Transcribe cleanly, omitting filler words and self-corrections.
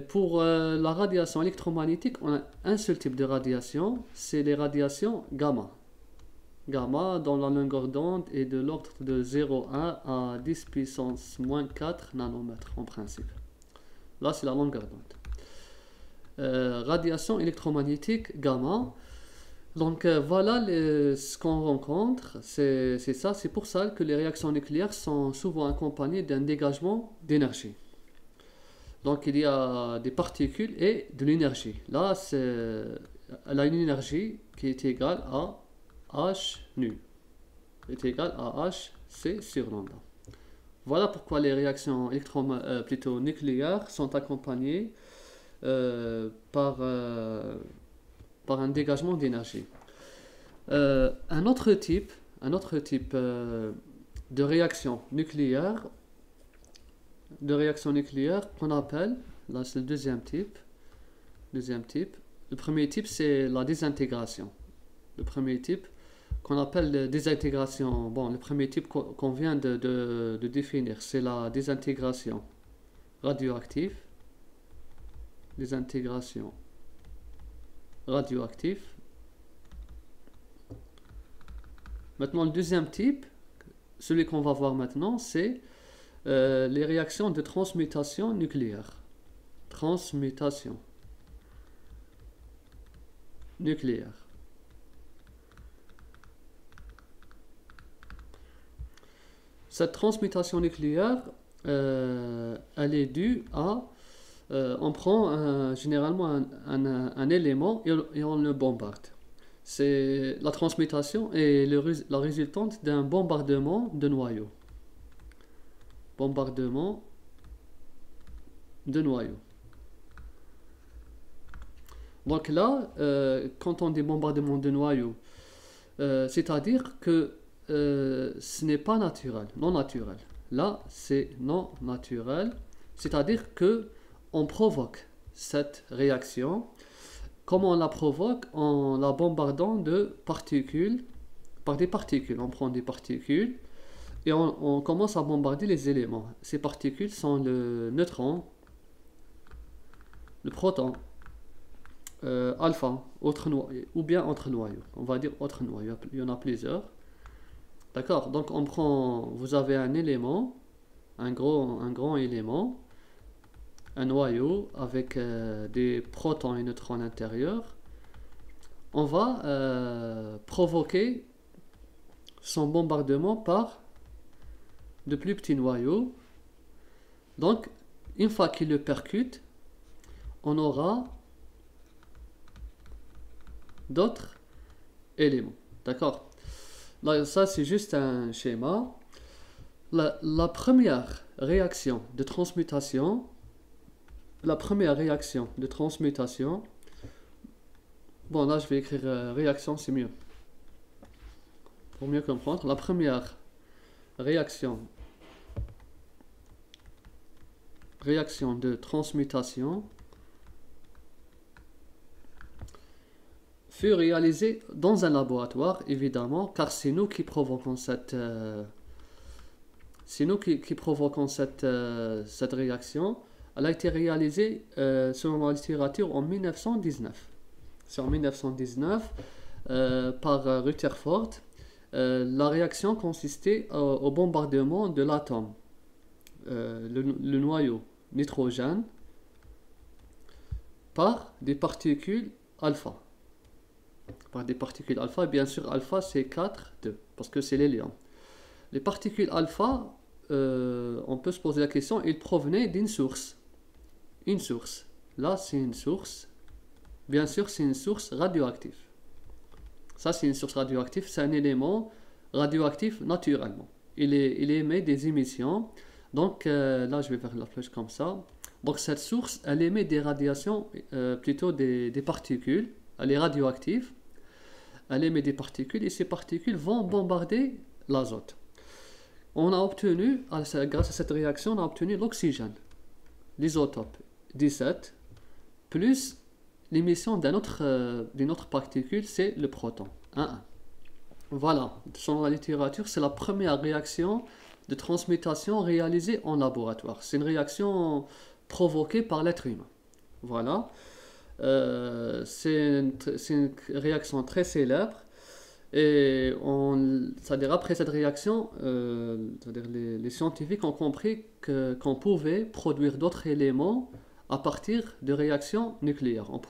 Pour la radiation électromagnétique, on a un seul type de radiation, c'est les radiations gamma. Gamma dont la longueur d'onde est de l'ordre de 0,1 à 10 puissance moins 4 nanomètres en principe. Là, c'est la longueur d'onde. Radiation électromagnétique gamma. Donc voilà ce qu'on rencontre, c'est ça, c'est pour ça que les réactions nucléaires sont souvent accompagnées d'un dégagement d'énergie. Donc il y a des particules et de l'énergie. Là, elle a une énergie qui est égale à H nu, est égale à Hc sur lambda. Voilà pourquoi les réactions plutôt nucléaires sont accompagnées par un dégagement d'énergie. Un autre type de réaction nucléaire qu'on appelle, là c'est le deuxième type. Le premier type c'est la désintégration. Le premier type qu'on appelle désintégration. Bon, le premier type qu'on vient de définir, c'est la désintégration radioactive. Désintégration radioactive. Maintenant, le deuxième type, celui qu'on va voir maintenant, c'est les réactions de transmutation nucléaire. Transmutation nucléaire. Cette transmutation nucléaire, elle est due à on prend généralement un élément et on le bombarde. La transmutation est la résultante d'un bombardement de noyaux. Bombardement de noyaux. Donc là, quand on dit bombardement de noyaux, c'est-à-dire que ce n'est pas naturel, non naturel. Là, c'est non naturel, c'est-à-dire que on provoque cette réaction. Comment on la provoque? En la bombardant par des particules. On prend des particules et on commence à bombarder les éléments. Ces particules sont le neutron, le proton, alpha, autre noyau, ou bien autre noyau. On va dire autre noyau, il y en a plusieurs. D'accord? Donc vous avez un élément, un grand élément, un noyau avec des protons et neutrons à l'intérieur. On va provoquer son bombardement par de plus petits noyaux. Donc, une fois qu'il le percute, on aura d'autres éléments. D'accord? Là, ça, c'est juste un schéma. La première réaction de transmutation, bon là je vais écrire réaction, c'est mieux, pour mieux comprendre. La première réaction de transmutation fut réalisée dans un laboratoire, évidemment, car c'est nous qui provoquons cette réaction. Elle a été réalisée selon la littérature en 1919. C'est en 1919 par Rutherford. La réaction consistait au bombardement de l'atome, le noyau nitrogène, par des particules alpha. Bien sûr, alpha c'est 4, 2, parce que c'est l'hélium. Les particules alpha, on peut se poser la question, ils provenaient d'une source. Une source. Là, c'est une source. Bien sûr, c'est une source radioactive. Ça, c'est une source radioactive. C'est un élément radioactif naturellement. Il émet des émissions. Donc, là, je vais faire la flèche comme ça. Donc, cette source, elle émet des radiations, plutôt des particules. Elle est radioactive. Elle émet des particules et ces particules vont bombarder l'azote. On a obtenu, grâce à cette réaction, on a obtenu l'oxygène, l'isotope 17, plus l'émission d'une autre particule, c'est le proton, 1,1. Voilà, selon la littérature, c'est la première réaction de transmutation réalisée en laboratoire. C'est une réaction provoquée par l'être humain. Voilà. C'est une réaction très célèbre. Et c'est-à-dire après cette réaction, c'est-à-dire les scientifiques ont compris qu'on pouvait produire d'autres éléments à partir de réactions nucléaires. On